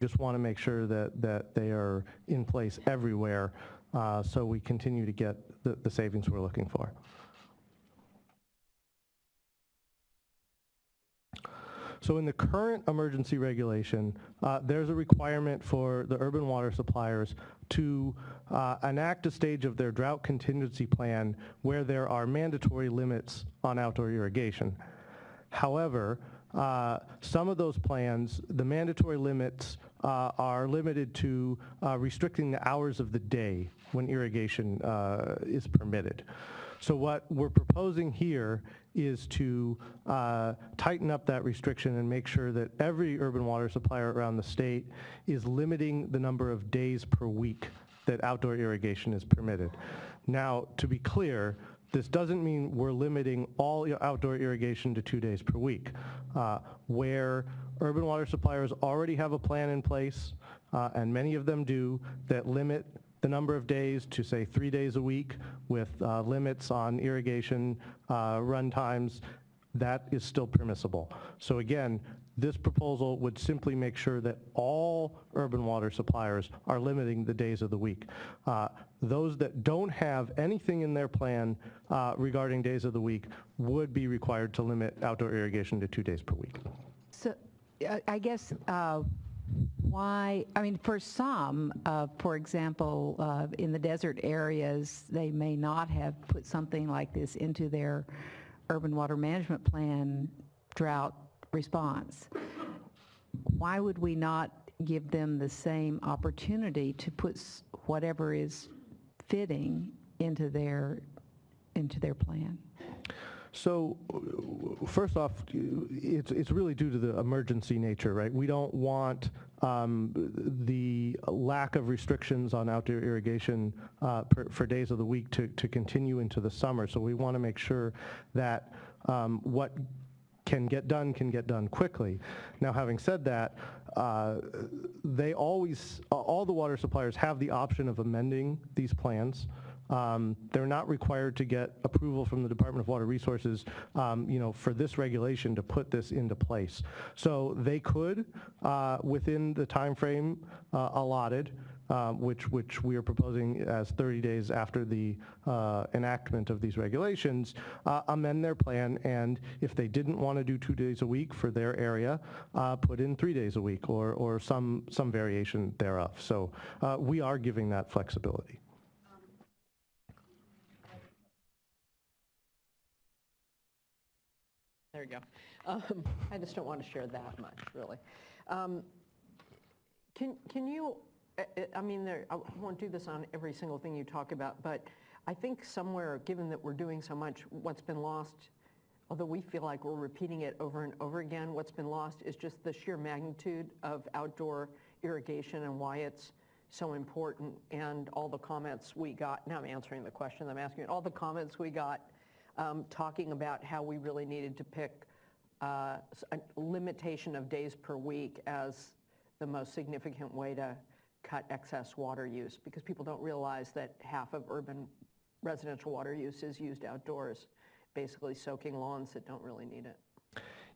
just want to make sure that they are in place everywhere so we continue to get the savings we're looking for. So in the current emergency regulation, there's a requirement for the urban water suppliers to enact a stage of their drought contingency plan where there are mandatory limits on outdoor irrigation. However, some of those plans, the mandatory limits are limited to restricting the hours of the day when irrigation is permitted. So what we're proposing here is to tighten up that restriction and make sure that every urban water supplier around the state is limiting the number of days per week that outdoor irrigation is permitted. Now, to be clear, this doesn't mean we're limiting all outdoor irrigation to 2 days per week. Where urban water suppliers already have a plan in place, and many of them do, that limit the number of days to, say, 3 days a week with limits on irrigation run times, that is still permissible. So again, this proposal would simply make sure that all urban water suppliers are limiting the days of the week. Those that don't have anything in their plan regarding days of the week would be required to limit outdoor irrigation to 2 days per week. So I guess why, I mean, for some, for example, in the desert areas, they may not have put something like this into their urban water management plan drought response. Why would we not give them the same opportunity to put whatever is fitting into their plan? So first off, it's really due to the emergency nature, right? We don't want the lack of restrictions on outdoor irrigation for days of the week to continue into the summer. So we want to make sure that what can get done quickly. Now, having said that, they always, all the water suppliers have the option of amending these plans. They're not required to get approval from the Department of Water Resources, for this regulation to put this into place. So they could, within the time frame allotted, which we are proposing as 30 days after the enactment of these regulations, amend their plan, and if they didn't want to do 2 days a week for their area, put in 3 days a week or some variation thereof. So we are giving that flexibility. There you go. I just don't want to share that much, really. Can you, I mean, I won't do this on every single thing you talk about, but I think somewhere, given that we're doing so much, what's been lost, although we feel like we're repeating it over and over again, what's been lost is just the sheer magnitude of outdoor irrigation and why it's so important, and all the comments we got. Now I'm answering the question I'm asking. All the comments we got talking about how we really needed to pick a limitation of days per week as the most significant way to cut excess water use, because people don't realize that half of urban residential water use is used outdoors, basically soaking lawns that don't really need it.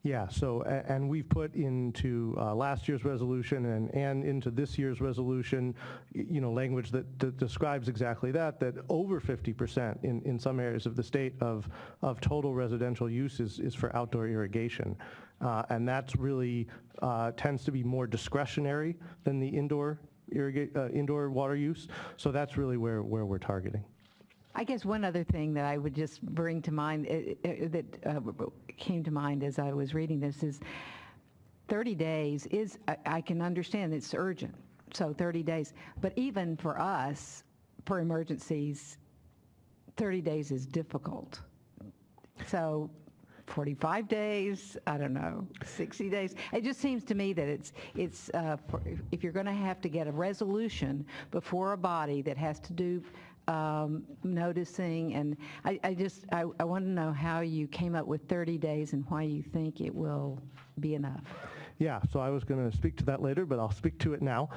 Yeah, so, and we've put into last year's resolution and into this year's resolution, language that describes exactly that over 50% in some areas of the state of total residential use is for outdoor irrigation. And that's really tends to be more discretionary than the indoor water use. So that's really where we're targeting. I guess one other thing that I would just bring to mind, that came to mind as I was reading this, is 30 days is, I can understand it's urgent, so 30 days. But even for us, for emergencies, 30 days is difficult. So 45 days, I don't know, 60 days. It just seems to me that it's if you're going to have to get a resolution before a body that has to do noticing, and I want to know how you came up with 30 days and why you think it will be enough. Yeah, so I was going to speak to that later, but I'll speak to it now.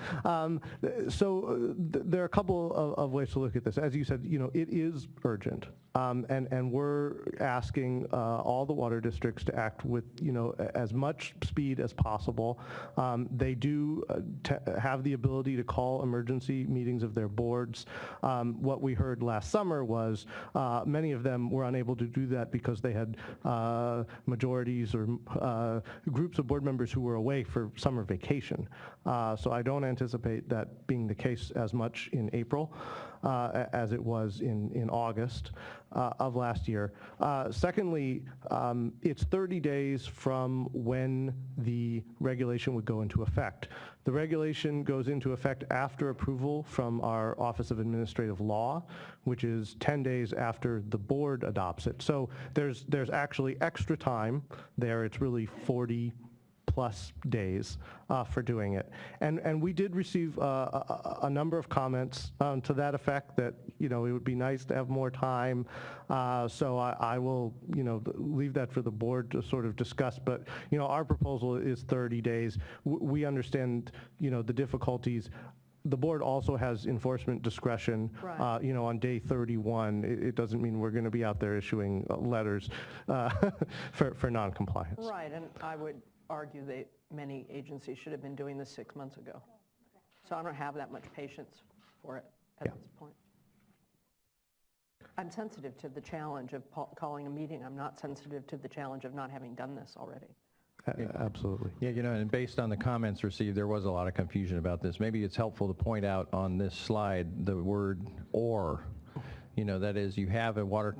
There are a couple of ways to look at this. As you said, it is urgent, and we're asking all the water districts to act with, as much speed as possible. They do have the ability to call emergency meetings of their boards. What we heard last summer was many of them were unable to do that because they had majorities or groups of board members who were away for summer vacation. So I don't anticipate that being the case as much in April as it was in August of last year. Secondly, it's 30 days from when the regulation would go into effect. The regulation goes into effect after approval from our Office of Administrative Law, which is 10 days after the board adopts it. So there's actually extra time there. It's really 40 plus days for doing it. And we did receive a number of comments to that effect, that, it would be nice to have more time. So I will, leave that for the board to sort of discuss. But, our proposal is 30 days. We understand, the difficulties. The board also has enforcement discretion, Right. On day 31. It doesn't mean we're going to be out there issuing letters for non-compliance. Right, and I would argue that many agencies should have been doing this 6 months ago. So I don't have that much patience for it at this point. I'm sensitive to the challenge of calling a meeting. I'm not sensitive to the challenge of not having done this already. Absolutely. Yeah, and based on the comments received, there was a lot of confusion about this. Maybe it's helpful to point out on this slide the word "or." That is, you have a water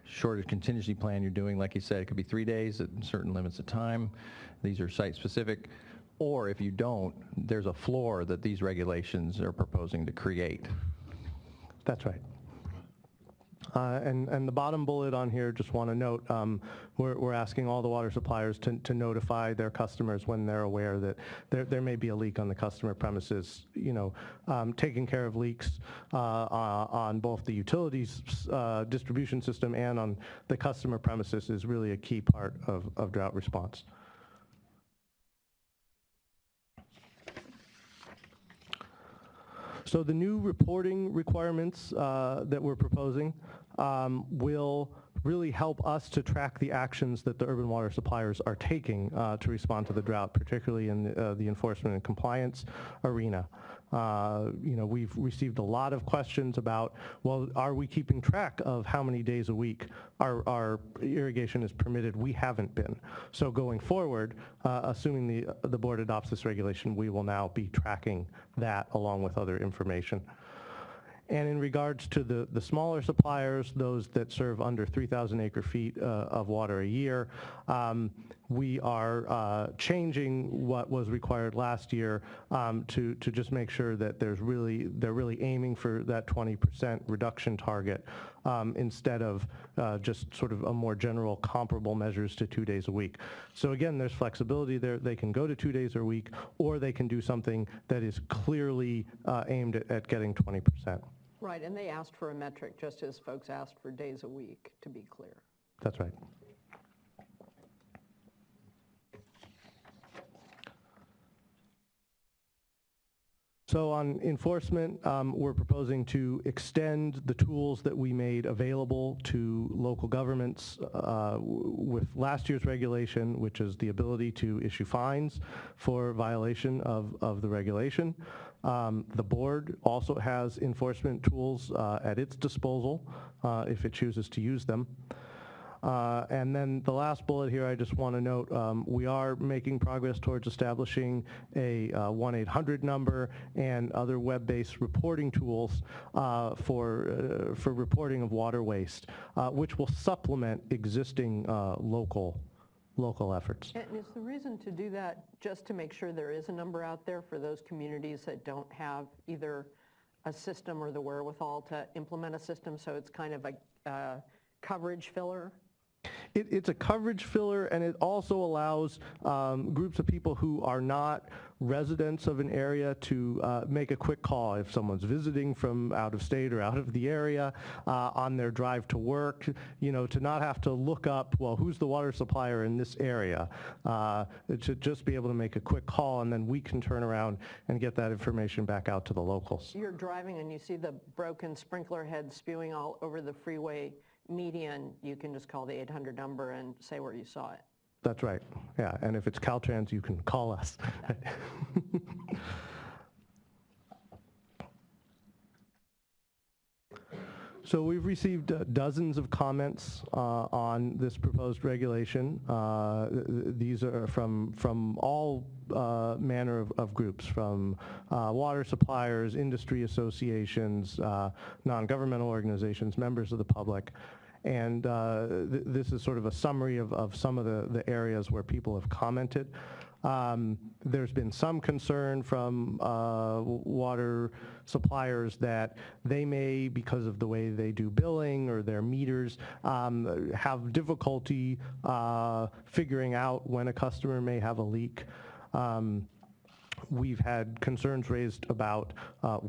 shortage contingency plan you're doing, like you said, it could be 3 days at certain limits of time. These are site-specific. Or if you don't, there's a floor that these regulations are proposing to create. That's right. And the bottom bullet on here, just want to note, we're asking all the water suppliers to notify their customers when they're aware that there may be a leak on the customer premises. Taking care of leaks on both the utilities distribution system and on the customer premises is really a key part of drought response. So the new reporting requirements that we're proposing will really help us to track the actions that the urban water suppliers are taking to respond to the drought, particularly in the enforcement and compliance arena. We've received a lot of questions about, well, are we keeping track of how many days a week our irrigation is permitted? We haven't been. So going forward, assuming the board adopts this regulation, we will now be tracking that along with other information. And in regards to the smaller suppliers, those that serve under 3,000 acre-feet of water a year, we are changing what was required last year to just make sure that they're really aiming for that 20% reduction target instead of just sort of a more general comparable measures to 2 days a week. So again, there's flexibility there. They can go to 2 days a week, or they can do something that is clearly aimed at getting 20%. Right, and they asked for a metric just as folks asked for days a week, to be clear. That's right. So on enforcement, we're proposing to extend the tools that we made available to local governments with last year's regulation, which is the ability to issue fines for violation of the regulation. The board also has enforcement tools at its disposal if it chooses to use them. And then the last bullet here, I just want to note, we are making progress towards establishing a 1-800 number and other web-based reporting tools for reporting of water waste, which will supplement existing local efforts. And is the reason to do that just to make sure there is a number out there for those communities that don't have either a system or the wherewithal to implement a system, so it's kind of a coverage filler? It's a coverage filler, and it also allows groups of people who are not residents of an area to make a quick call if someone's visiting from out of state or out of the area on their drive to work, to not have to look up, well, who's the water supplier in this area, to just be able to make a quick call, and then we can turn around and get that information back out to the locals. You're driving and you see the broken sprinkler head spewing all over the freeway median, you can just call the 800 number and say where you saw it. That's right, yeah, and if it's Caltrans, you can call us. So we've received dozens of comments on this proposed regulation. These are from all manner of groups, from water suppliers, industry associations, non-governmental organizations, members of the public. And this is sort of a summary of some of the areas where people have commented. There's been some concern from water suppliers that they may, because of the way they do billing or their meters, have difficulty figuring out when a customer may have a leak. We've had concerns raised about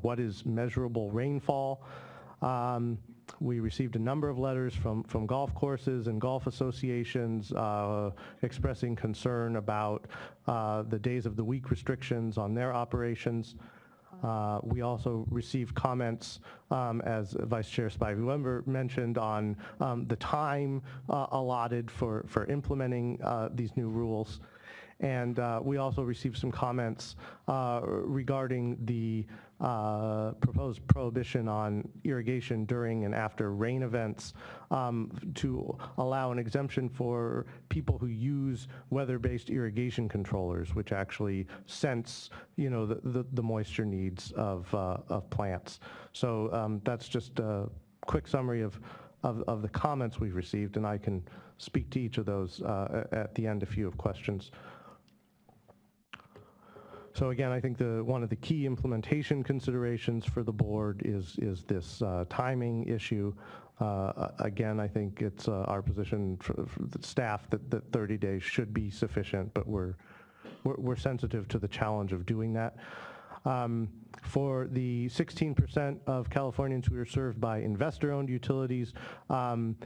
what is measurable rainfall. We received a number of letters from golf courses and golf associations expressing concern about the days of the week restrictions on their operations. We also received comments, as Vice Chair Spivey-Wember mentioned, on the time allotted for implementing these new rules. And we also received some comments regarding the proposed prohibition on irrigation during and after rain events to allow an exemption for people who use weather-based irrigation controllers, which actually sense, the moisture needs of plants. So that's just a quick summary of the comments we've received, and I can speak to each of those at the end if you have questions. So again, I think one of the key implementation considerations for the board is this timing issue. Again, I think it's our position for the staff that 30 days should be sufficient, but we're sensitive to the challenge of doing that. For the 16% of Californians who are served by investor-owned utilities, the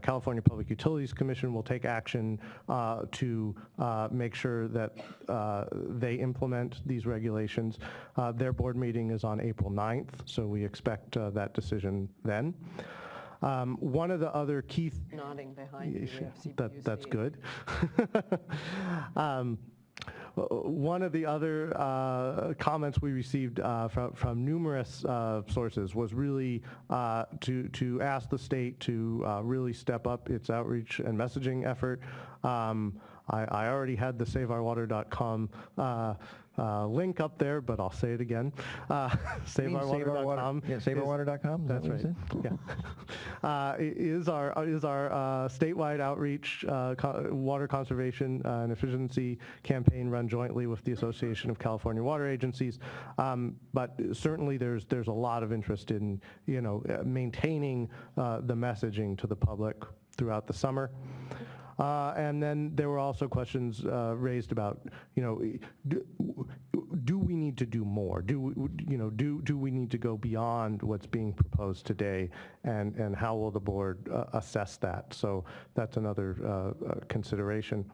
California Public Utilities Commission will take action to make sure that they implement these regulations. Their board meeting is on April 9th, so we expect that decision then. One of the other key... Nodding behind you, FCPUC. That's good. One of the other comments we received from numerous sources was really to ask the state to really step up its outreach and messaging effort. I already had the SaveOurWater.com link up there, but I'll say it again. SaveOurWater.com. Yeah, SaveOurWater.com. That's right. Yeah, is our statewide outreach water conservation and efficiency campaign run jointly with the Association of California Water Agencies. But certainly there's a lot of interest in maintaining the messaging to the public throughout the summer. And then there were also questions raised about, do we need to do more? Do we need to go beyond what's being proposed today, and how will the board assess that? So that's another consideration.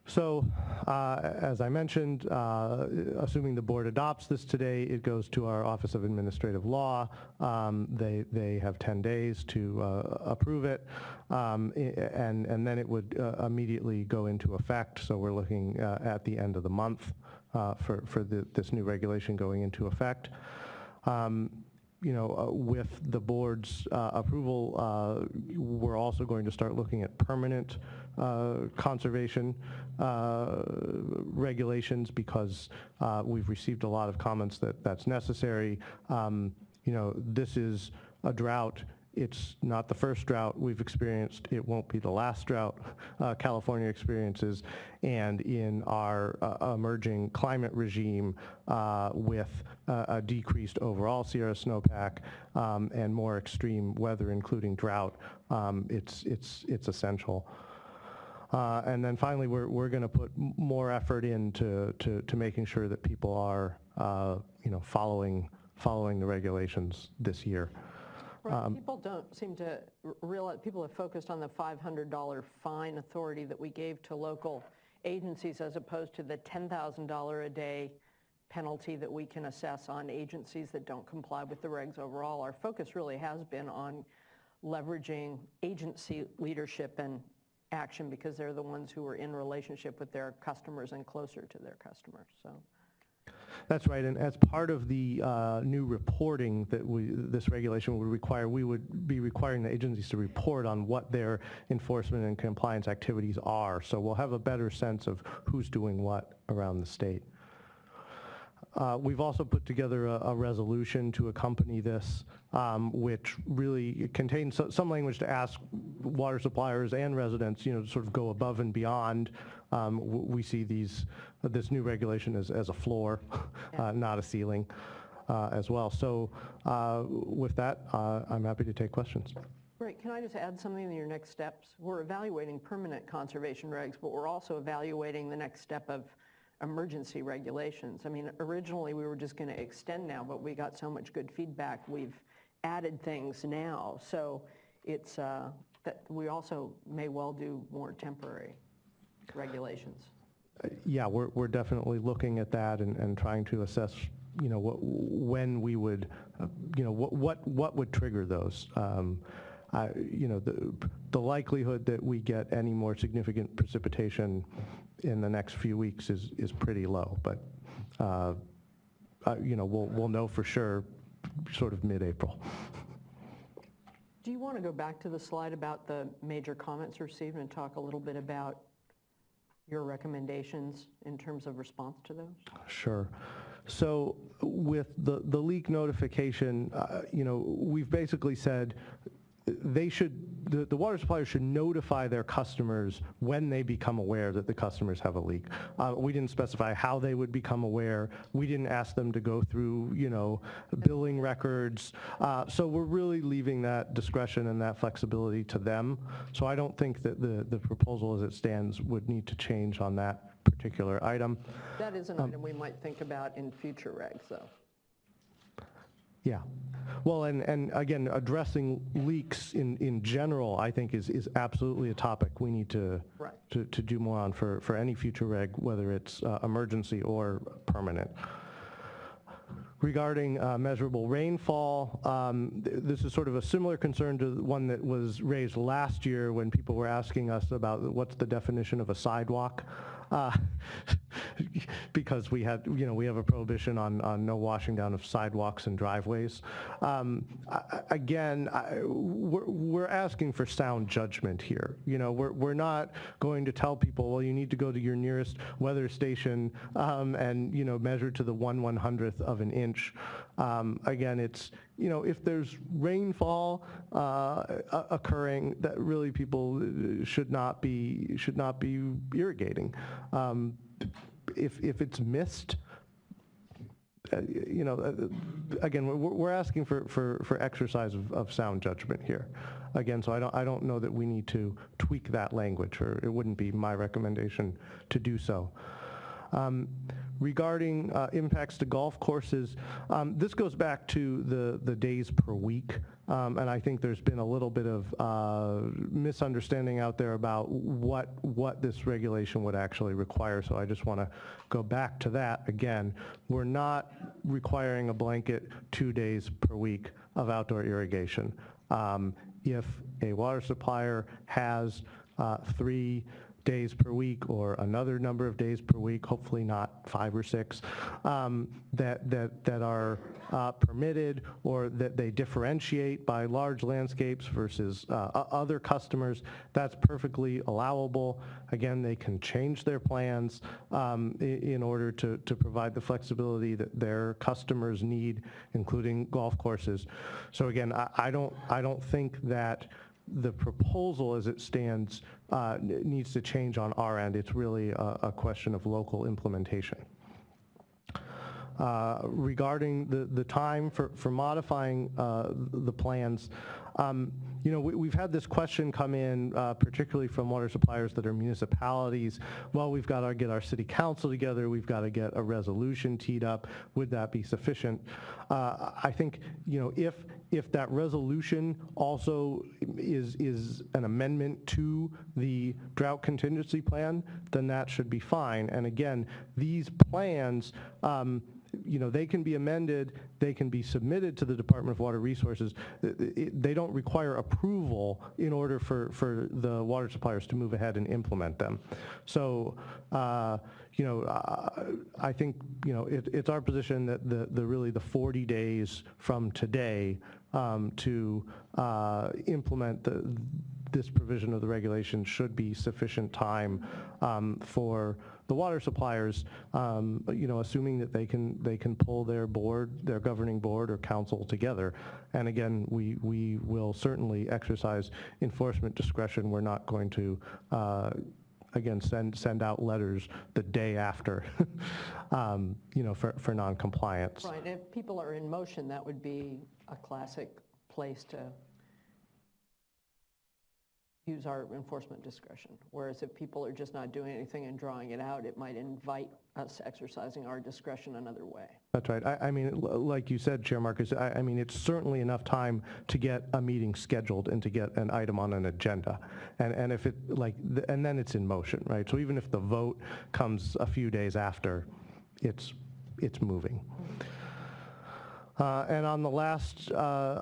So, as I mentioned, assuming the board adopts this today, it goes to our Office of Administrative Law. They have 10 days to approve it, and then it would immediately go into effect. So we're looking at the end of the month for this new regulation going into effect. With the board's approval, we're also going to start looking at permanent conservation regulations, because we've received a lot of comments that that's necessary. This is a drought It's not the first drought we've experienced. It won't be the last drought California experiences. And in our emerging climate regime with a decreased overall Sierra snowpack and more extreme weather, including drought, it's essential. And then finally, we're going to put more effort into to making sure that people are following the regulations this year. Right. People don't seem to realize, people have focused on the $500 fine authority that we gave to local agencies as opposed to the $10,000 a day penalty that we can assess on agencies that don't comply with the regs overall. Our focus really has been on leveraging agency leadership and action because they're the ones who are in relationship with their customers and closer to their customers. So. That's right, and as part of the new reporting that this regulation would require, we would be requiring the agencies to report on what their enforcement and compliance activities are. So we'll have a better sense of who's doing what around the state. We've also put together a resolution to accompany this, which really contains some language to ask water suppliers and residents, to sort of go above and beyond. We see this new regulation as a floor, not a ceiling, as well. So with that, I'm happy to take questions. Right. Can I just add something in your next steps? We're evaluating permanent conservation regs, but we're also evaluating the next step of emergency regulations. I mean, originally we were just going to extend now, but we got so much good feedback, we've added things now. So it's that we also may well do more temporary regulations. Yeah, we're definitely looking at that and trying to assess, when we would, what would trigger those. The likelihood that we get any more significant precipitation in the next few weeks is pretty low, but we'll know for sure sort of mid-April. Do you want to go back to the slide about the major comments received and talk a little bit about your recommendations in terms of response to those? Sure. So with the leak notification, we've basically said the water suppliers should notify their customers when they become aware that the customers have a leak. We didn't specify how they would become aware. We didn't ask them to go through, billing records. So we're really leaving that discretion and that flexibility to them. So I don't think that the proposal as it stands would need to change on that particular item. That is an item we might think about in future regs, though. Yeah. Well, and again, addressing leaks in general, I think is absolutely a topic we need to do more on for any future reg, whether it's emergency or permanent. Regarding measurable rainfall, this is sort of a similar concern to the one that was raised last year when people were asking us about what's the definition of a sidewalk. Because we have a prohibition on no washing down of sidewalks and driveways. Again, we're asking for sound judgment here. We're not going to tell people, well, you need to go to your nearest weather station and measure to the 1/100th of an inch. Again, it's if there's rainfall occurring, that really people should not be irrigating. If it's missed, again, we're asking for exercise of sound judgment here. Again, so I don't know that we need to tweak that language, or it wouldn't be my recommendation to do so. Regarding impacts to golf courses, this goes back to the days per week, and I think there's been a little bit of misunderstanding out there about what this regulation would actually require, so I just want to go back to that again. We're not requiring a blanket 2 days per week of outdoor irrigation. If a water supplier has 3 days per week or another number of days per week, hopefully not 5 or 6, that are permitted, or that they differentiate by large landscapes versus other customers, that's perfectly allowable. Again, they can change their plans in order to provide the flexibility that their customers need, including golf courses. So again, I don't think that the proposal as it stands needs to change on our end. It's really a question of local implementation. Regarding the time for modifying the plans, we've had this question come in, particularly from water suppliers that are municipalities. Well, we've got to get our city council together. We've got to get a resolution teed up. Would that be sufficient? I think, if that resolution also is an amendment to the drought contingency plan, then that should be fine. And again, these plans, they can be amended, they can be submitted to the Department of Water Resources. They don't require approval in order for the water suppliers to move ahead and implement them. So, I think, it's our position that really the 40 days from today to implement this provision of the regulation should be sufficient time for the water suppliers, assuming that they can pull their governing board or council together. And again, we will certainly exercise enforcement discretion. We're not going to again send out letters the day after for non-compliance. Right, and if people are in motion, that would be a classic place to use our enforcement discretion. Whereas if people are just not doing anything and drawing it out, it might invite us exercising our discretion another way. That's right. I mean, like you said, Chair Marcus, I mean, it's certainly enough time to get a meeting scheduled and to get an item on an agenda. And if and then it's in motion, right? So even if the vote comes a few days after, it's moving. And on the last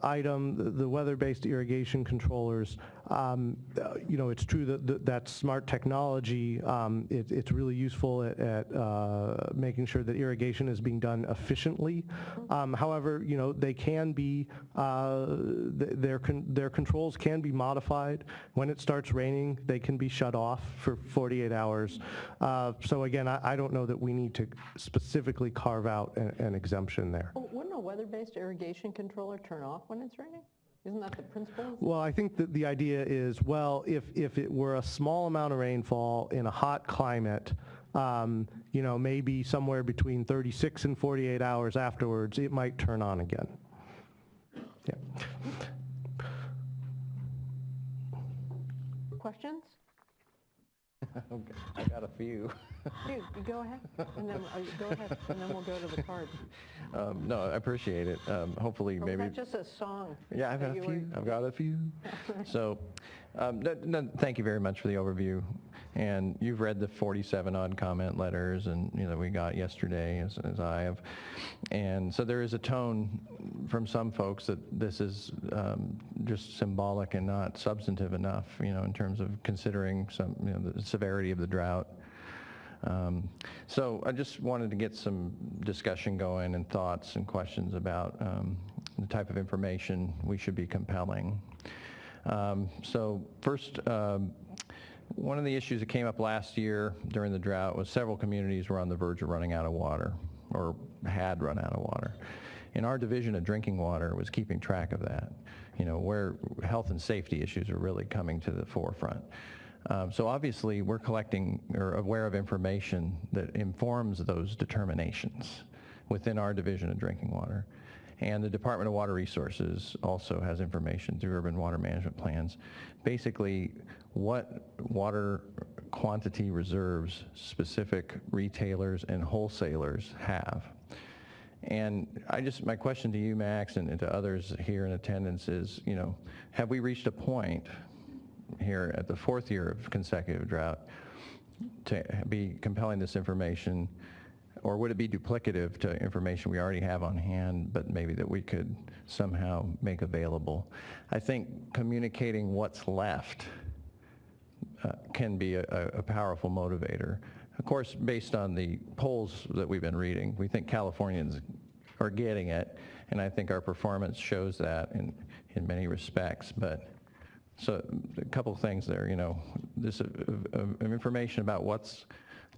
item, the weather-based irrigation controllers, it's true that smart technology, it's really useful at making sure that irrigation is being done efficiently. However, they can be, their controls can be modified. When it starts raining, they can be shut off for 48 hours. So again, I don't know that we need to specifically carve out an exemption there. Well, wouldn't a weather-based irrigation controller turn off when it's raining? Isn't that the principle? Well, I think that the idea is, well, if it were a small amount of rainfall in a hot climate, maybe somewhere between 36 and 48 hours afterwards, it might turn on again. Yeah. Questions? Okay, I got a few. Dude, you go ahead, and then we'll go to the card. No, I appreciate it. Hopefully, maybe. That's just a song. Yeah, I've got a few. So, thank you very much for the overview. And you've read the 47 odd comment letters, and we got yesterday, as I have. And so there is a tone from some folks that this is just symbolic and not substantive enough, in terms of considering some, the severity of the drought. So I just wanted to get some discussion going and thoughts and questions about the type of information we should be compelling. So first, one of the issues that came up last year during the drought was several communities were on the verge of running out of water, or had run out of water. And our division of drinking water was keeping track of that, where health and safety issues are really coming to the forefront. So obviously we're collecting or aware of information that informs those determinations within our division of drinking water. And the Department of Water Resources also has information through urban water management plans. Basically, what water quantity reserves specific retailers and wholesalers have. And my question to you, Max, and to others here in attendance is, have we reached a point here at the 4th year of consecutive drought to be compelling this information, or would it be duplicative to information we already have on hand, but maybe that we could somehow make available? I think communicating what's left can be a powerful motivator. Of course, based on the polls that we've been reading, we think Californians are getting it, and I think our performance shows that in many respects. But so a couple things there, this information about what's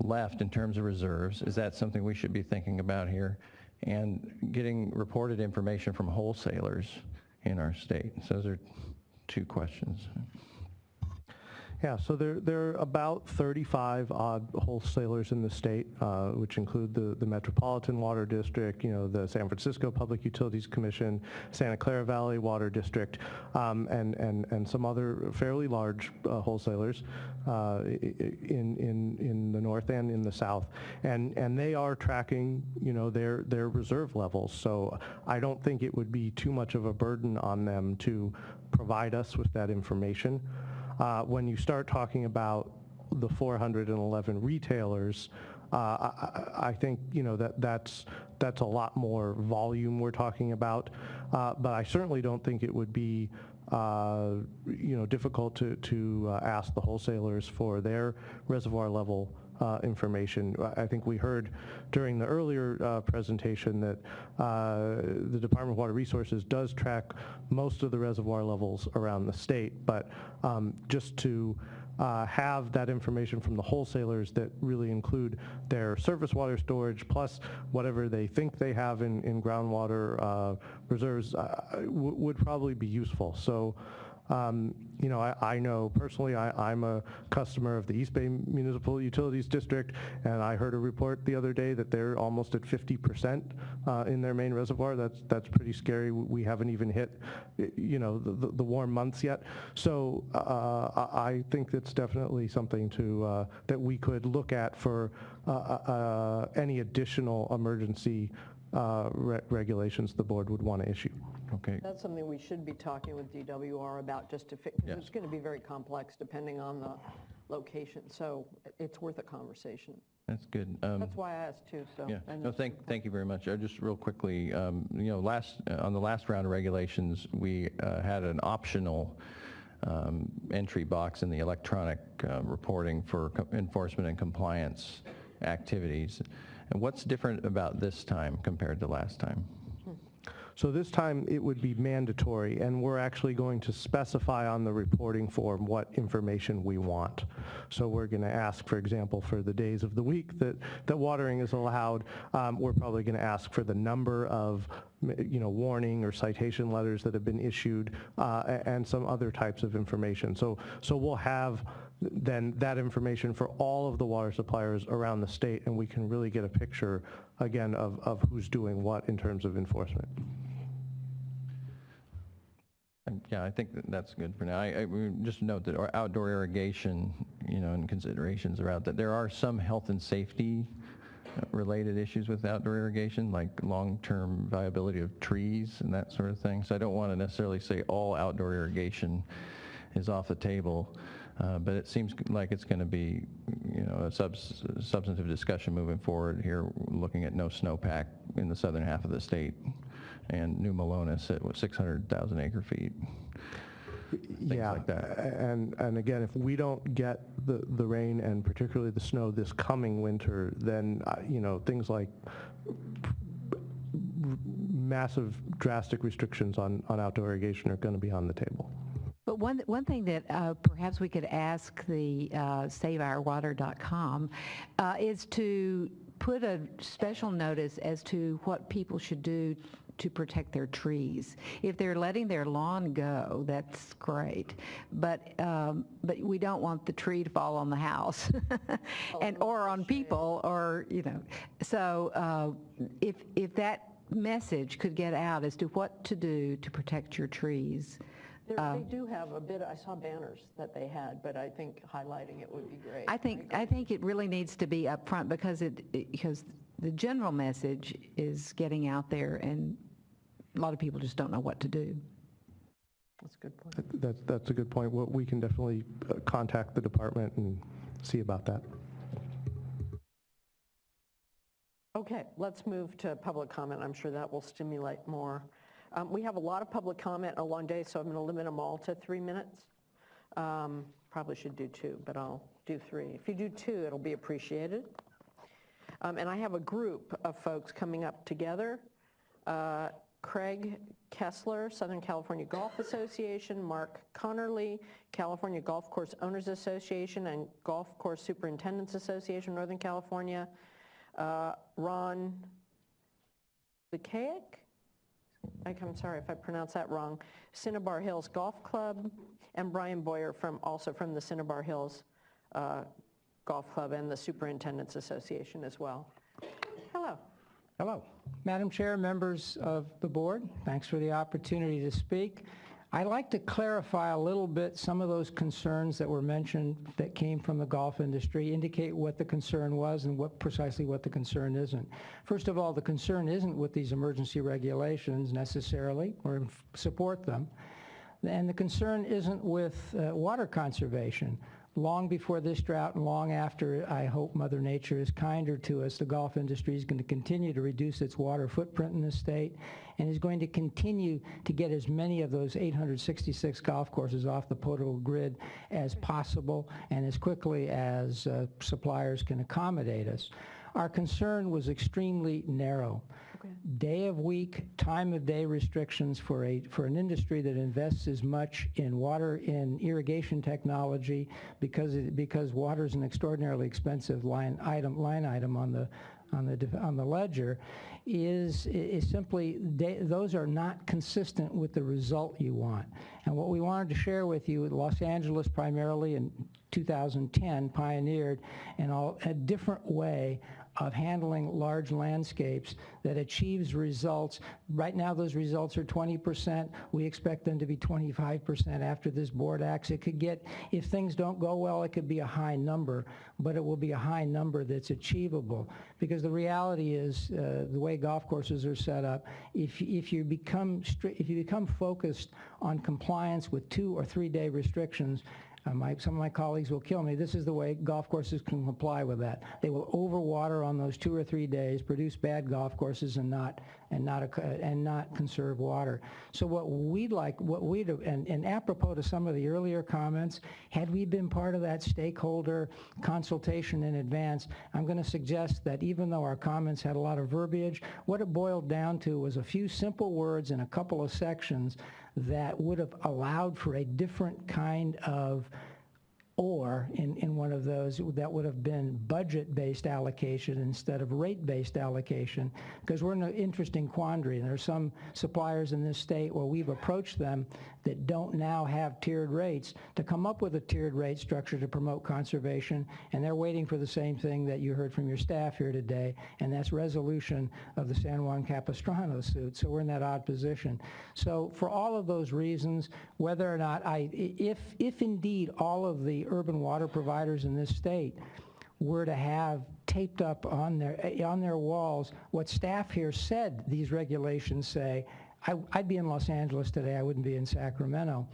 left in terms of reserves, is that something we should be thinking about here? And getting reported information from wholesalers in our state. So those are two questions. Yeah, so there are about 35 odd wholesalers in the state, which include the Metropolitan Water District, the San Francisco Public Utilities Commission, Santa Clara Valley Water District, and some other fairly large wholesalers in the north and in the south, and they are tracking, their reserve levels. So I don't think it would be too much of a burden on them to provide us with that information. When you start talking about the 411 retailers, I think that's a lot more volume we're talking about. But I certainly don't think it would be difficult to ask the wholesalers for their reservoir level information. I think we heard during the earlier presentation that the Department of Water Resources does track most of the reservoir levels around the state, but just to have that information from the wholesalers that really include their surface water storage plus whatever they think they have in groundwater reserves would probably be useful. So I know personally I'm a customer of the East Bay Municipal Utilities District, and I heard a report the other day that they're almost at 50% in their main reservoir. That's pretty scary. We haven't even hit, the warm months yet. So I think that's definitely something that we could look at for any additional emergency regulations the board would want to issue. Okay. That's something we should be talking with DWR about, just to fix, because it's going to be very complex depending on the location. So it's worth a conversation. That's good. That's why I asked too. So yeah. No, thank you very much. Just real quickly, on the last round of regulations, we had an optional entry box in the electronic reporting for enforcement and compliance activities. And what's different about this time compared to last time? So this time it would be mandatory, and we're actually going to specify on the reporting form what information we want. So we're going to ask, for example, for the days of the week that watering is allowed. We're probably going to ask for the number of warning or citation letters that have been issued, and some other types of information. So we'll have then that information for all of the water suppliers around the state, and we can really get a picture again of who's doing what in terms of enforcement. Yeah, I think that's good for now. I just note that our outdoor irrigation, and considerations are out that there are some health and safety related issues with outdoor irrigation, like long-term viability of trees and that sort of thing. So I don't want to necessarily say all outdoor irrigation is off the table, but it seems like it's going to be, a substantive discussion moving forward here, looking at no snowpack in the southern half of the state, and New Melones at 600,000 acre feet. Things like that. And again, if we don't get the rain and particularly the snow this coming winter, then things like massive drastic restrictions on outdoor irrigation are going to be on the table. But one thing that perhaps we could ask the SaveOurWater.com is to put a special notice as to what people should do to protect their trees. If they're letting their lawn go, that's great, but we don't want the tree to fall on the house or on people, or So if that message could get out as to what to do to protect your trees. They do have a bit. I saw banners that they had, but I think highlighting it would be great. I think it really needs to be up front, because the general message is getting out there, and a lot of people just don't know what to do. That's a good point. That's a good point. Well, we can definitely contact the department and see about that. Okay, let's move to public comment. I'm sure that will stimulate more. We have a lot of public comment, a long day, so I'm going to limit them all to 3 minutes. Probably probably should do 2, but I'll do 3. If you do 2, it'll be appreciated. And I have a group of folks coming up together. Craig Kessler, Southern California Golf Association, Mark Connerly, California Golf Course Owners Association and Golf Course Superintendents Association, Northern California, Ron Zakaik, I'm sorry if I pronounce that wrong, Cinnabar Hills Golf Club, and Brian Boyer also from the Cinnabar Hills Golf Club and the Superintendents Association as well. Hello. Hello. Madam Chair, members of the board, thanks for the opportunity to speak. I'd like to clarify a little bit some of those concerns that were mentioned that came from the golf industry, indicate what the concern was and precisely what the concern isn't. First of all, the concern isn't with these emergency regulations necessarily, or support them. And the concern isn't with water conservation. Long before this drought and long after, I hope Mother Nature is kinder to us, the golf industry is going to continue to reduce its water footprint in the state and is going to continue to get as many of those 866 golf courses off the potable grid as possible and as quickly as suppliers can accommodate us. Our concern was extremely narrow. Day of week, time of day restrictions for an industry that invests as much in irrigation technology because water is an extraordinarily expensive line item on the ledger is simply those are not consistent with the result you want. And what we wanted to share with you, Los Angeles primarily in 2010 pioneered a different way of handling large landscapes that achieves results. Right now those results are 20%. We expect them to be 25% after this board acts. It could get, if things don't go well, it could be a high number, but it will be a high number that's achievable. Because the reality is, the way golf courses are set up, if you become focused on compliance with 2 or 3 day restrictions, some of my colleagues will kill me. This is the way golf courses can comply with that. They will overwater on those 2 or 3 days, produce bad golf courses, and not conserve water. So and apropos to some of the earlier comments, had we been part of that stakeholder consultation in advance, I'm going to suggest that even though our comments had a lot of verbiage, what it boiled down to was a few simple words in a couple of sections that would have allowed for a different kind of in one of those that would have been budget-based allocation instead of rate-based allocation, because we're in an interesting quandary. There are some suppliers in this state where we've approached them that don't now have tiered rates to come up with a tiered rate structure to promote conservation, and they're waiting for the same thing that you heard from your staff here today, and that's resolution of the San Juan Capistrano suit. So we're in that odd position. So for all of those reasons, whether or not if indeed all of the urban water providers in this state were to have taped up on their walls what staff here said these regulations say, I'd be in Los Angeles today. I wouldn't be in Sacramento.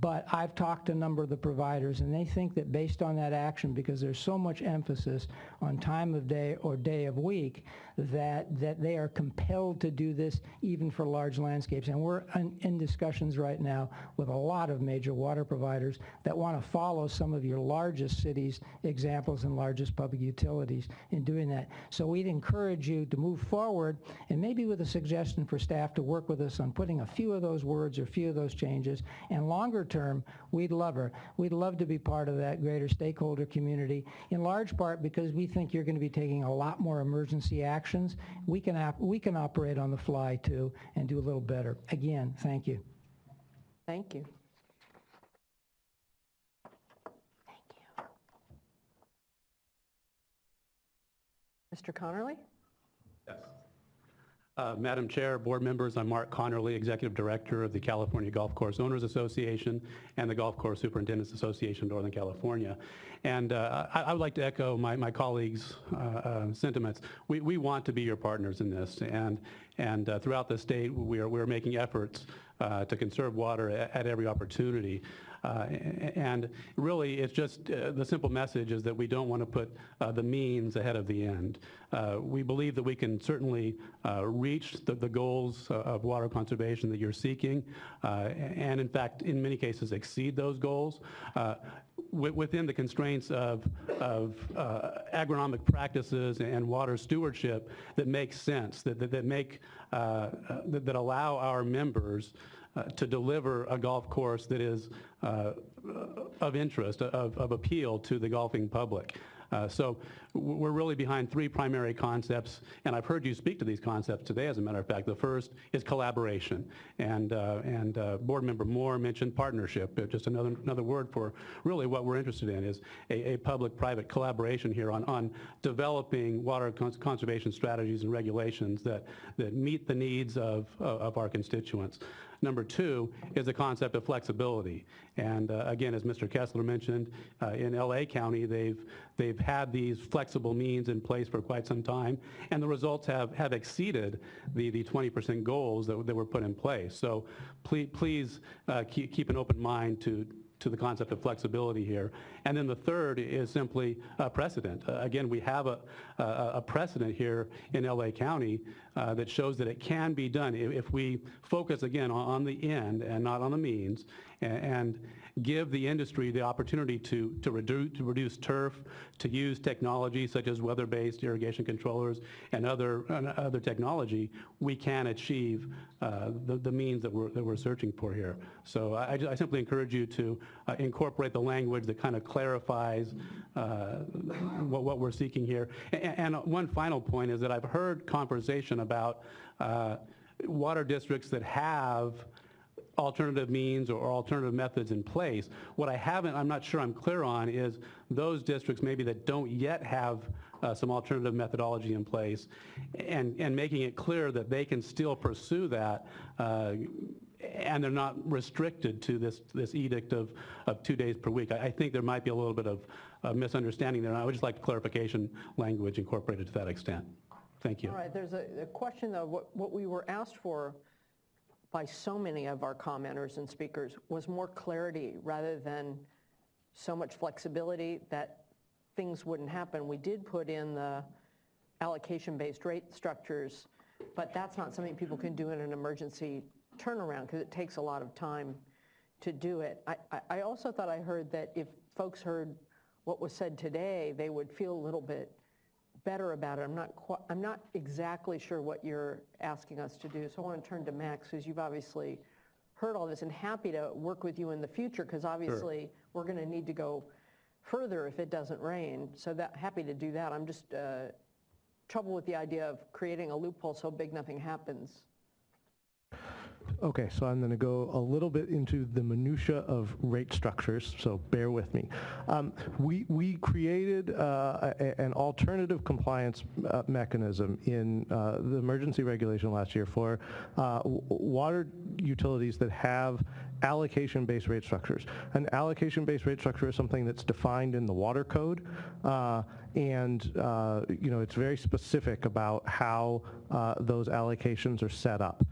But I've talked to a number of the providers, and they think that based on that action, because there's so much emphasis on time of day or day of week, that they are compelled to do this even for large landscapes. And we're in discussions right now with a lot of major water providers that want to follow some of your largest cities' examples and largest public utilities in doing that. So we'd encourage you to move forward, and maybe with a suggestion for staff to work with us on putting a few of those words or a few of those changes. And longer term, we'd love to be part of that greater stakeholder community, in large part because we think you're going to be taking a lot more emergency actions. We can operate on the fly too and do a little better. Again, thank you. Thank you. Thank you. Mr. Connerly? Yes. Madam Chair, board members, I'm Mark Connerly, Executive Director of the California Golf Course Owners Association and the Golf Course Superintendents Association of Northern California. And I would like to echo my colleagues' sentiments. We want to be your partners in this, and throughout the state, we're making efforts to conserve water at every opportunity. And really, it's just the simple message is that we don't want to put the means ahead of the end. We believe that we can certainly reach the goals of water conservation that you're seeking, and in fact, in many cases, exceed those goals within the constraints of agronomic practices and water stewardship that make sense, that allow our members to deliver a golf course that is of interest, of appeal to the golfing public. So we're really behind three primary concepts, and I've heard you speak to these concepts today, as a matter of fact. The first is collaboration, and Board Member Moore mentioned partnership. Just another word for really what we're interested in is a public-private collaboration here on developing water conservation strategies and regulations that meet the needs of our constituents. Number two is the concept of flexibility. And again, as Mr. Kessler mentioned, in LA County, they've had these flexible means in place for quite some time, and the results have exceeded the 20% goals that were put in place. So please keep an open mind to the concept of flexibility here. And then the third is simply precedent. Again, we have a precedent here in LA County that shows that it can be done if we focus again on the end and not on the means, and give the industry the opportunity to reduce turf, to use technology such as weather-based irrigation controllers and other technology. We can achieve the means that we're searching for here. So I simply encourage you to incorporate the language that kind of clarifies what we're seeking here. And one final point is that I've heard conversation about water districts that have alternative means or alternative methods in place. What I'm not sure I'm clear on is those districts maybe that don't yet have some alternative methodology in place, and making it clear that they can still pursue that, and they're not restricted to this edict of 2 days per week. I think there might be a little bit of misunderstanding there, and I would just like clarification language incorporated to that extent. Thank you. All right, there's a question though. What we were asked for by so many of our commenters and speakers was more clarity rather than so much flexibility that things wouldn't happen. We did put in the allocation-based rate structures, but that's not something people can do in an emergency turnaround because it takes a lot of time to do it. I also thought I heard that if folks heard what was said today, they would feel a little bit better about it. I'm not exactly sure what you're asking us to do, so I want to turn to Max, because you've obviously heard all this, and happy to work with you in the future, because obviously we're going to need to go further if it doesn't rain, so happy to do that. I'm just troubled with the idea of creating a loophole so big nothing happens. Okay, so I'm going to go a little bit into the minutia of rate structures, so bear with me. We created an alternative compliance mechanism in the emergency regulation last year for water utilities that have allocation-based rate structures. An allocation-based rate structure is something that's defined in the water code, and it's very specific about how those allocations are set up.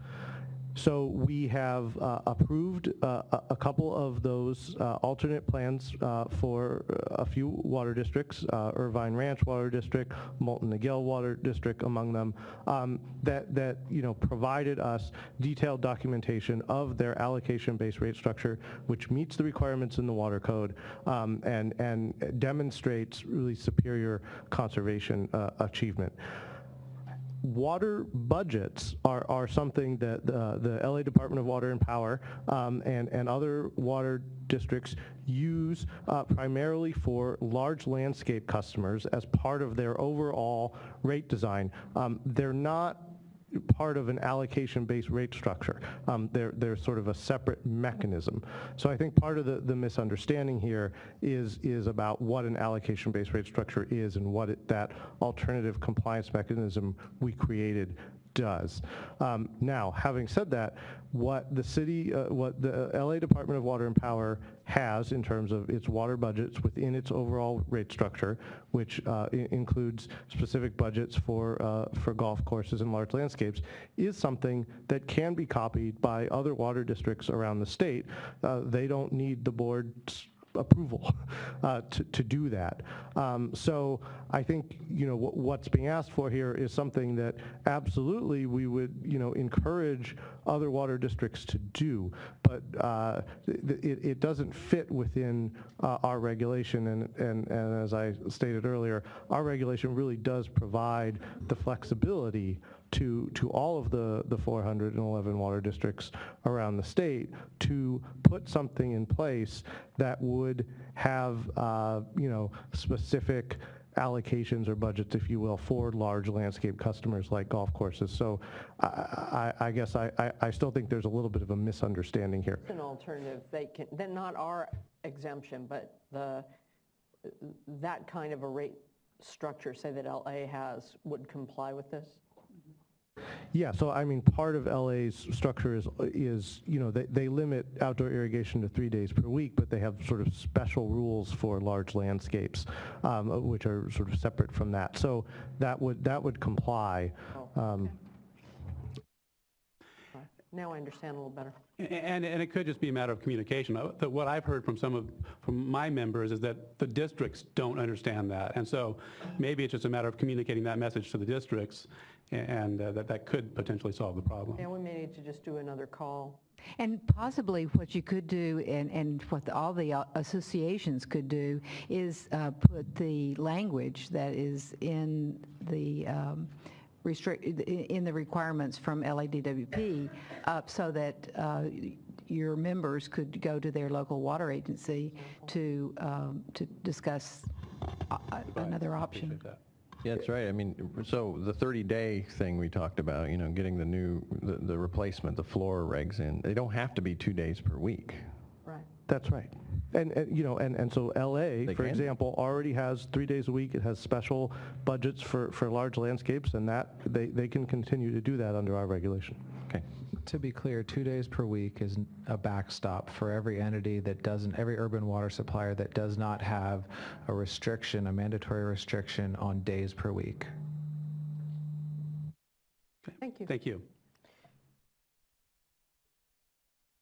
So we have approved a couple of those alternate plans for a few water districts, Irvine Ranch Water District, Moulton Niguel Water District among them, that provided us detailed documentation of their allocation-based rate structure, which meets the requirements in the water code and demonstrates really superior conservation achievement. Water budgets are something that the LA Department of Water and Power and other water districts use primarily for large landscape customers as part of their overall rate design. They're not part of an allocation-based rate structure. They're sort of a separate mechanism. So I think part of the misunderstanding here is about what an allocation-based rate structure is and what that alternative compliance mechanism we created does. Now, having said that, what the LA Department of Water and Power has in terms of its water budgets within its overall rate structure, which includes specific budgets for golf courses and large landscapes, is something that can be copied by other water districts around the state. They don't need the board's approval to do that. So I think, what's being asked for here is something that absolutely we would, encourage other water districts to do, but it doesn't fit within our regulation, and as I stated earlier, our regulation really does provide the flexibility to all of the 411 water districts around the state to put something in place that would have, specific allocations or budgets, if you will, for large landscape customers like golf courses. So I guess I still think there's a little bit of a misunderstanding here. It's an alternative. Then not our exemption, but that kind of a rate structure, say that LA has, would comply with this? Yeah, so I mean, part of LA's structure is they limit outdoor irrigation to 3 days per week, but they have sort of special rules for large landscapes, which are sort of separate from that. So that would comply. Now I understand a little better. And it could just be a matter of communication. What I've heard from my members is that the districts don't understand that, and so maybe it's just a matter of communicating that message to the districts, and that could potentially solve the problem. Yeah, we may need to just do another call. And possibly what you could do, and what all the associations could do, is put the language that is in the in the requirements from LADWP up so that your members could go to their local water agency to discuss another option. Appreciate that. Yeah, that's right. I mean, so the 30-day thing we talked about, getting the replacement, the floor regs in, they don't have to be 2 days per week. Right. That's right. And so LA, for example, already has 3 days a week. It has special budgets for large landscapes, and that they can continue to do that under our regulation. Okay. To be clear, 2 days per week is a backstop for every entity every urban water supplier that does not have a mandatory restriction on days per week. Thank you. Thank you.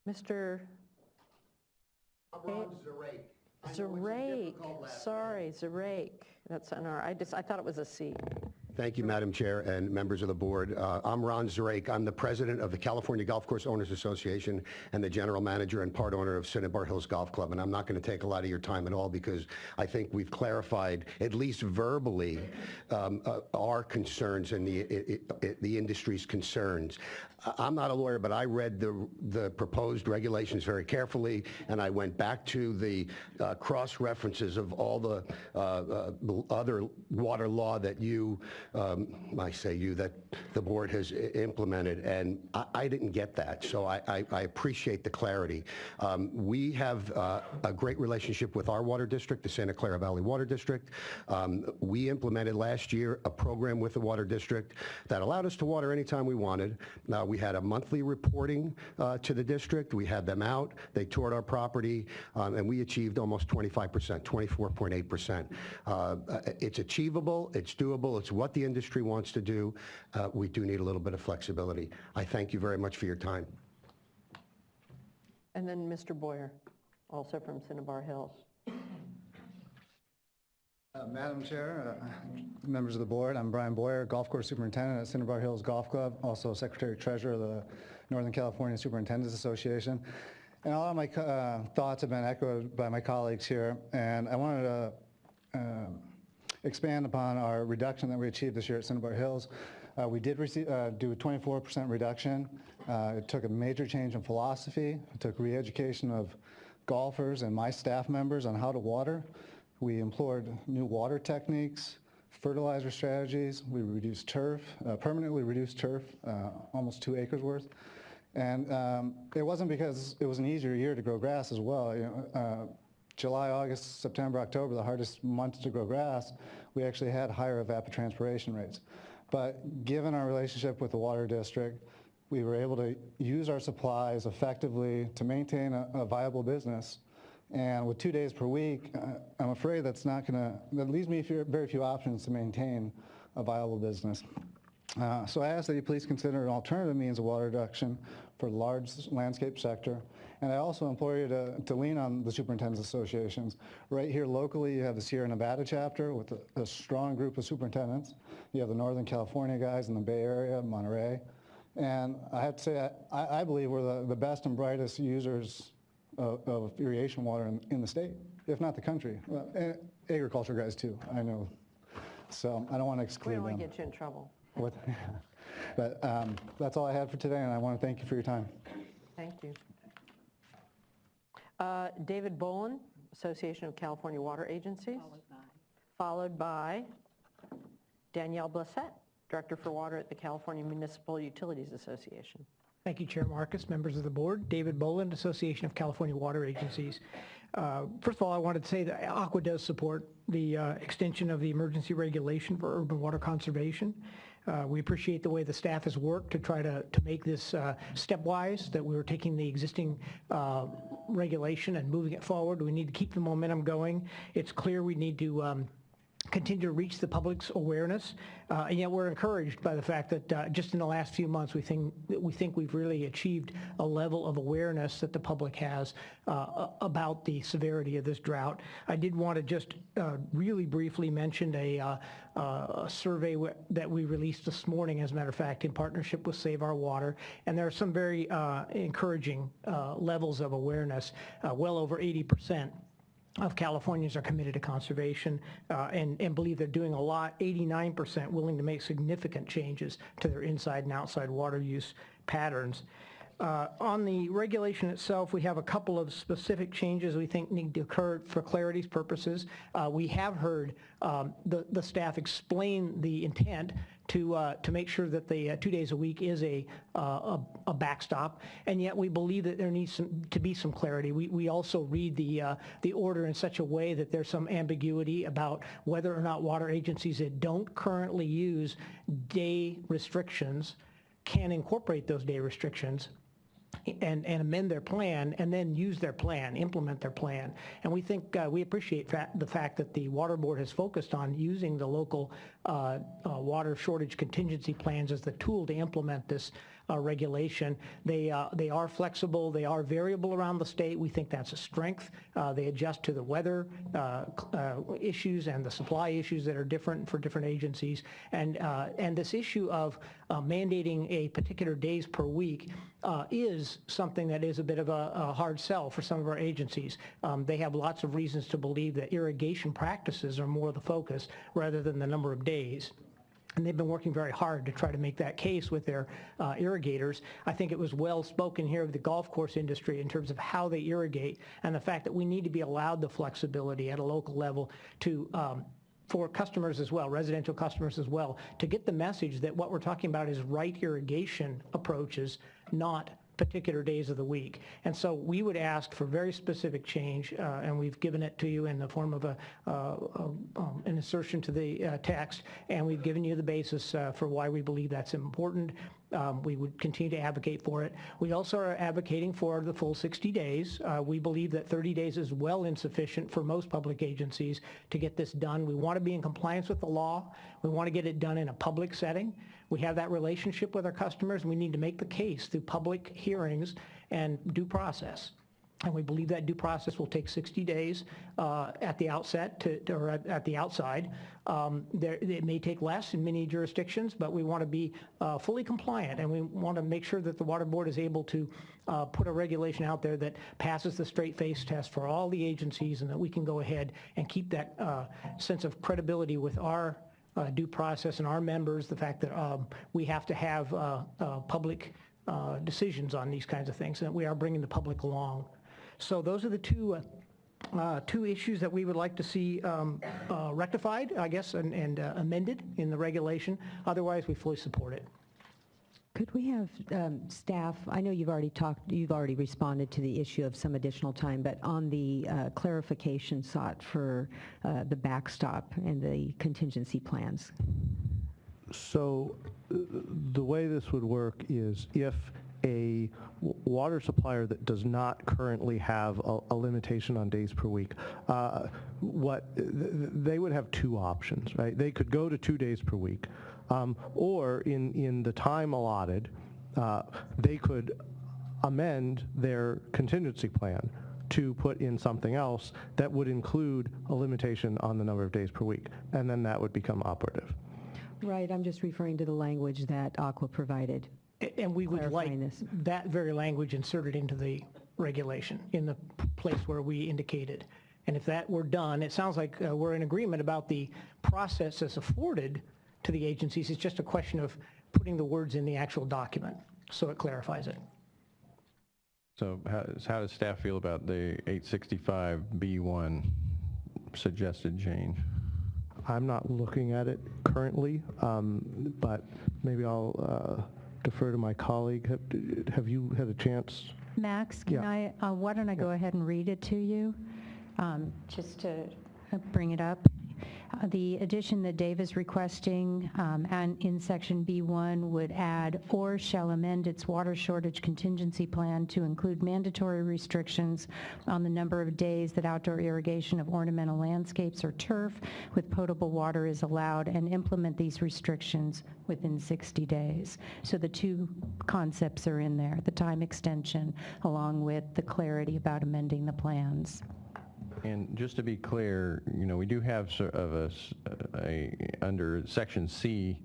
Mr. Zarek. Sorry, Zarek. That's an R. I thought it was a C. Thank you, Madam Chair and members of the board. I'm Ron Zarek. I'm the president of the California Golf Course Owners Association and the general manager and part owner of Cinnabar Hills Golf Club. And I'm not going to take a lot of your time at all because I think we've clarified, at least verbally, our concerns and the industry's concerns. I'm not a lawyer, but I read the proposed regulations very carefully, and I went back to the cross-references of all the other water law that that the board has implemented, and I didn't get that, so I appreciate the clarity. We have a great relationship with our water district, the Santa Clara Valley Water District. We implemented last year a program with the water district that allowed us to water anytime we wanted. We had a monthly reporting to the district. We had them out. They toured our property, and we achieved almost 25%, 24.8%. It's achievable. It's doable. It's what the industry wants to do. We do need a little bit of flexibility. I thank you very much for your time. And then Mr. Boyer, also from Cinnabar Hills. Madam Chair, members of the board, I'm Brian Boyer, Golf Course Superintendent at Cinnabar Hills Golf Club, also Secretary-Treasurer of the Northern California Superintendents Association. And a lot of my thoughts have been echoed by my colleagues here, and I wanted to expand upon our reduction that we achieved this year at Cinnabar Hills. We did do a 24% reduction. It took a major change in philosophy. It took re-education of golfers and my staff members on how to water. We employed new water techniques, fertilizer strategies. We reduced turf, permanently reduced turf, almost 2 acres worth. And it wasn't because it was an easier year to grow grass as well. July, August, September, October, the hardest months to grow grass, we actually had higher evapotranspiration rates. But given our relationship with the water district, we were able to use our supplies effectively to maintain a viable business And with 2 days per week, I'm afraid that leaves me very few options to maintain a viable business. So I ask that you please consider an alternative means of water reduction for the large landscape sector. And I also implore you to lean on the Superintendents Associations. Right here locally, you have the Sierra Nevada chapter with a strong group of superintendents. You have the Northern California guys in the Bay Area, Monterey. And I have to say, I believe we're the best and brightest users of irrigation water in the state, if not the country. Well, agriculture guys too, I know. So I don't want to exclude them. We don't want to get you in trouble. But that's all I had for today, and I want to thank you for your time. Thank you. David Bolin, Association of California Water Agencies. Followed by Danielle Blissett, Director for Water at the California Municipal Utilities Association. Thank you, Chair Marcus, members of the board. David Boland, Association of California Water Agencies. First of all, I wanted to say that ACWA does support the extension of the emergency regulation for urban water conservation. We appreciate the way the staff has worked to try to make this stepwise, that we were taking the existing regulation and moving it forward. We need to keep the momentum going. It's clear we need to continue to reach the public's awareness, and yet we're encouraged by the fact that just in the last few months we think we've really achieved a level of awareness that the public has about the severity of this drought. I did want to just really briefly mention a survey that we released this morning, as a matter of fact, in partnership with Save Our Water, and there are some very encouraging levels of awareness. Well over 80% of Californians are committed to conservation and believe they're doing a lot. 89% willing to make significant changes to their inside and outside water use patterns. On the regulation itself, we have a couple of specific changes we think need to occur for clarity's purposes. We have heard the staff explain the intent to make sure that the 2 days a week is a backstop, and yet we believe that there needs to be some clarity. We also read the order in such a way that there's some ambiguity about whether or not water agencies that don't currently use day restrictions can incorporate those day restrictions and amend their plan and then use their plan, implement their plan. And we think we appreciate the fact that the WaterBoard has focused on using the local water shortage contingency plans as the tool to implement this regulation. They are flexible, they are variable around the state. We think that's a strength. They adjust to the weather issues and the supply issues that are different for different agencies. And this issue of mandating a particular days per week is something that is a bit of a hard sell for some of our agencies. They have lots of reasons to believe that irrigation practices are more the focus rather than the number of days. And they've been working very hard to try to make that case with their irrigators. I think it was well spoken here of the golf course industry in terms of how they irrigate and the fact that we need to be allowed the flexibility at a local level to for customers as well, residential customers as well, to get the message that what we're talking about is right irrigation approaches, not particular days of the week. And so we would ask for very specific change, and we've given it to you in the form of an insertion to the text, and we've given you the basis for why we believe that's important. We would continue to advocate for it. We also are advocating for the full 60 days. We believe that 30 days is well insufficient for most public agencies to get this done. We want to be in compliance with the law. We want to get it done in a public setting. We have that relationship with our customers, and we need to make the case through public hearings and due process. And we believe that due process will take 60 days at the outset or at the outside. It may take less in many jurisdictions, but we want to be fully compliant, and we want to make sure that the WaterBoard is able to put a regulation out there that passes the straight face test for all the agencies, and that we can go ahead and keep that sense of credibility with our due process and our members, the fact that we have to have public decisions on these kinds of things, and that we are bringing the public along. So those are the two issues that we would like to see rectified, I guess, and amended in the regulation. Otherwise, we fully support it. Could we have staff, I know you've already responded to the issue of some additional time, but on the clarification sought for the backstop and the contingency plans? So the way this would work is if a water supplier that does not currently have a limitation on days per week, they would have two options, right? They could go to 2 days per week, or in the time allotted, they could amend their contingency plan to put in something else that would include a limitation on the number of days per week, and then that would become operative. Right, I'm just referring to the language that Aqua provided. And we would like Clarifying this. that very language inserted into the regulation in the place where we indicated. And if that were done, it sounds like we're in agreement about the process that's afforded to the agencies. It's just a question of putting the words in the actual document so it clarifies it. So how does staff feel about the 865B1 suggested change? I'm not looking at it currently, but maybe I'll defer to my colleague. Have you had a chance? Max, Yeah. why don't I go ahead and read it to you, just to bring it up. The addition that Dave is requesting and in section B1 would add, or shall amend its water shortage contingency plan to include mandatory restrictions on the number of days that outdoor irrigation of ornamental landscapes or turf with potable water is allowed, and implement these restrictions within 60 days. So the two concepts are in there, the time extension along with the clarity about amending the plans. And just to be clear, we do have sort of under section C,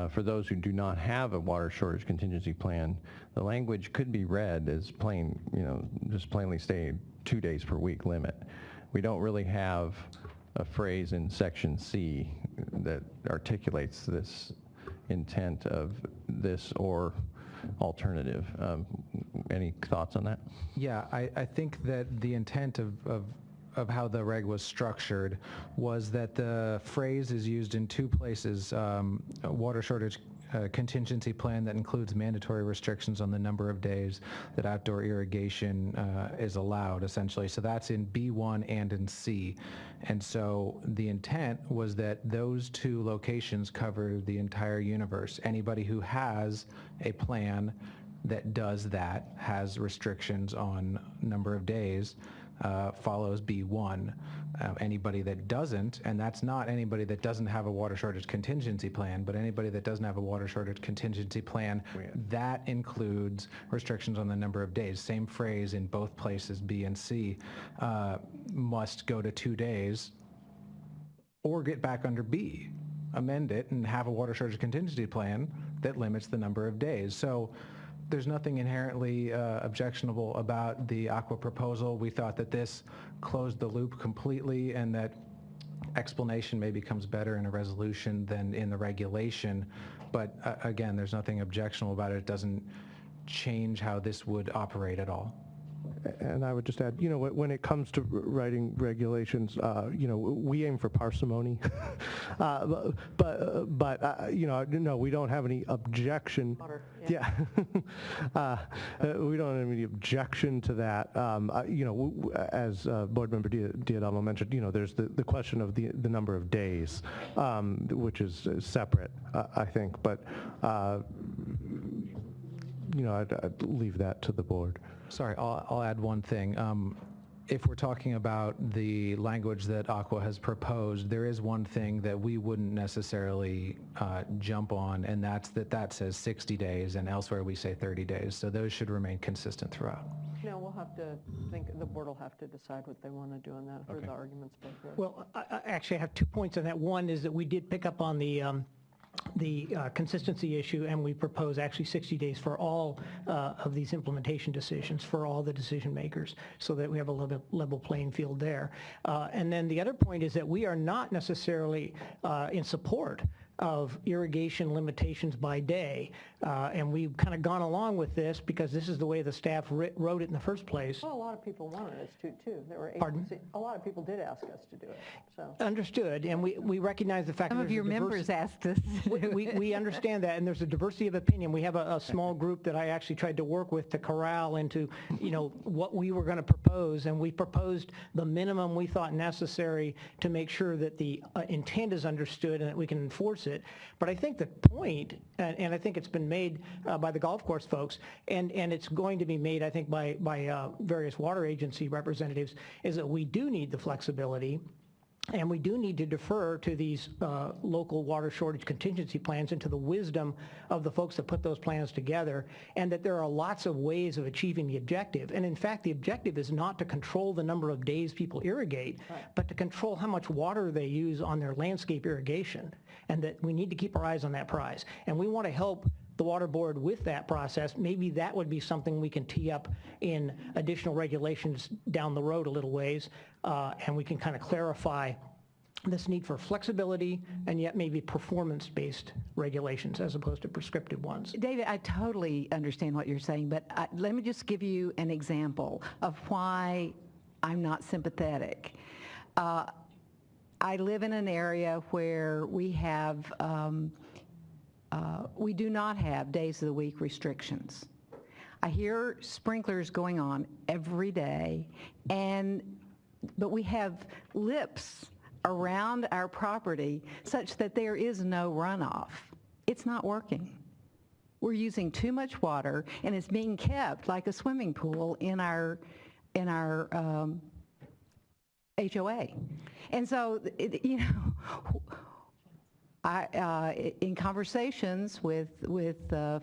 for those who do not have a water shortage contingency plan, the language could be read as plain, just plainly stated, 2 days per week limit. We don't really have a phrase in section C that articulates this intent of this or alternative. Any thoughts on that? Yeah, I think that the intent of how the reg was structured was that the phrase is used in two places, a water shortage contingency plan that includes mandatory restrictions on the number of days that outdoor irrigation is allowed, essentially. So that's in B1 and in C. And so the intent was that those two locations cover the entire universe. Anybody who has a plan that does that, has restrictions on number of days, follows B1. Anybody that doesn't, and that's not anybody that doesn't have a water shortage contingency plan, but anybody that doesn't have a water shortage contingency plan, that includes restrictions on the number of days. Same phrase in both places, B and C, must go to 2 days or get back under B. Amend it and have a water shortage contingency plan that limits the number of days. So there's nothing inherently objectionable about the Aqua proposal. We thought that this closed the loop completely and that explanation maybe comes better in a resolution than in the regulation. But again, there's nothing objectionable about it. It doesn't change how this would operate at all. And I would just add, when it comes to writing regulations, we aim for parsimony, but no, we don't have any objection. Yeah, we don't have any objection to that. As Board Member Diadamo mentioned, there's the question of the number of days, which is separate, I think. But I'd leave that to the board. Sorry, I'll add one thing. If we're talking about the language that Aqua has proposed, there is one thing that we wouldn't necessarily jump on, and that says 60 days, and elsewhere we say 30 days. So those should remain consistent throughout. No, we'll have to the board will have to decide what they want to do on that, or the arguments both ways. Well, I actually have 2 points on that. One is that we did pick up on the consistency issue, and we propose actually 60 days for all of these implementation decisions for all the decision makers, so that we have a level playing field there. And then the other point is that we are not necessarily in support of irrigation limitations by day, and we've kind of gone along with this because this is the way the staff wrote it in the first place. Well, a lot of people wanted us to too. There were a lot of people did ask us to do it. So Understood, and we recognize the fact Some that of your members asked us. we understand that, and there's a diversity of opinion. We have a small group that I actually tried to work with to corral into, what we were going to propose, and we proposed the minimum we thought necessary to make sure that the intent is understood and that we can enforce it. it. But I think the point, and I think it's been made by the golf course folks, and it's going to be made, I think, by various water agency representatives, is that we do need the flexibility. And we do need to defer to these local water shortage contingency plans and to the wisdom of the folks that put those plans together, and that there are lots of ways of achieving the objective. And in fact, the objective is not to control the number of days people irrigate, but to control how much water they use on their landscape irrigation, and that we need to keep our eyes on that prize. And we want to help the Water Board with that process. Maybe that would be something we can tee up in additional regulations down the road a little ways, and we can kind of clarify this need for flexibility and yet maybe performance-based regulations as opposed to prescriptive ones. David, I totally understand what you're saying, but let me just give you an example of why I'm not sympathetic. I live in an area where we have we do not have days of the week restrictions. I hear sprinklers going on every day, but we have lips around our property such that there is no runoff. It's not working. We're using too much water, and it's being kept like a swimming pool in our HOA. And so, in conversations with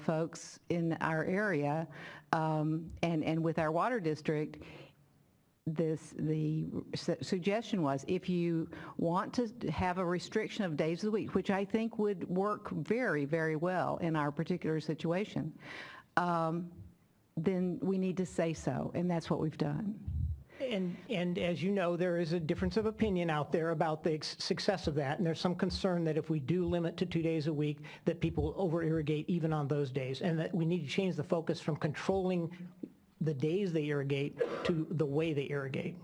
folks in our area and with our water district, the suggestion was, if you want to have a restriction of days of the week, which I think would work very, very well in our particular situation, then we need to say so, and that's what we've done. And as you know, there is a difference of opinion out there about the success of that, and there's some concern that if we do limit to 2 days a week, that people over-irrigate even on those days, and that we need to change the focus from controlling the days they irrigate to the way they irrigate.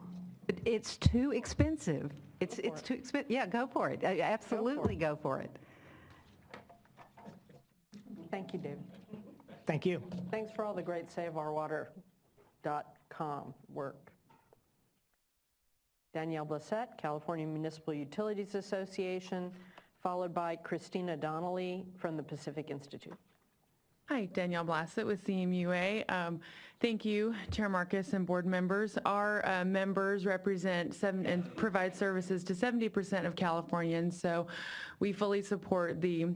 It's too expensive. It's too expensive. Yeah, go for it. Absolutely go for it. Thank you, David. Thank you. Thanks for all the great SaveOurWater.com work. Danielle Blissett, California Municipal Utilities Association, followed by Christina Donnelly from the Pacific Institute. Hi, Danielle Blassett with CMUA. Thank you, Chair Marcus and board members. Our members represent and provide services to 70% of Californians, so we fully support the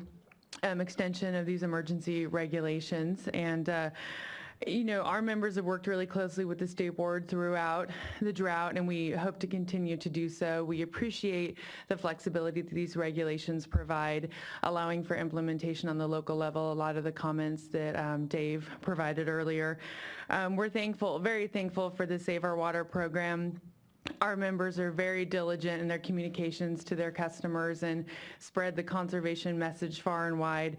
extension of these emergency regulations. And our members have worked really closely with the State Board throughout the drought, and we hope to continue to do so. We appreciate the flexibility that these regulations provide, allowing for implementation on the local level. A lot of the comments that Dave provided earlier. We're thankful, very thankful for the Save Our Water program. Our members are very diligent in their communications to their customers and spread the conservation message far and wide.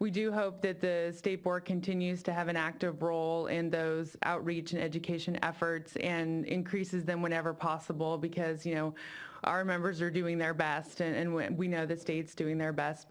We do hope that the State Board continues to have an active role in those outreach and education efforts and increases them whenever possible, because, our members are doing their best, and we know the state's doing their best, but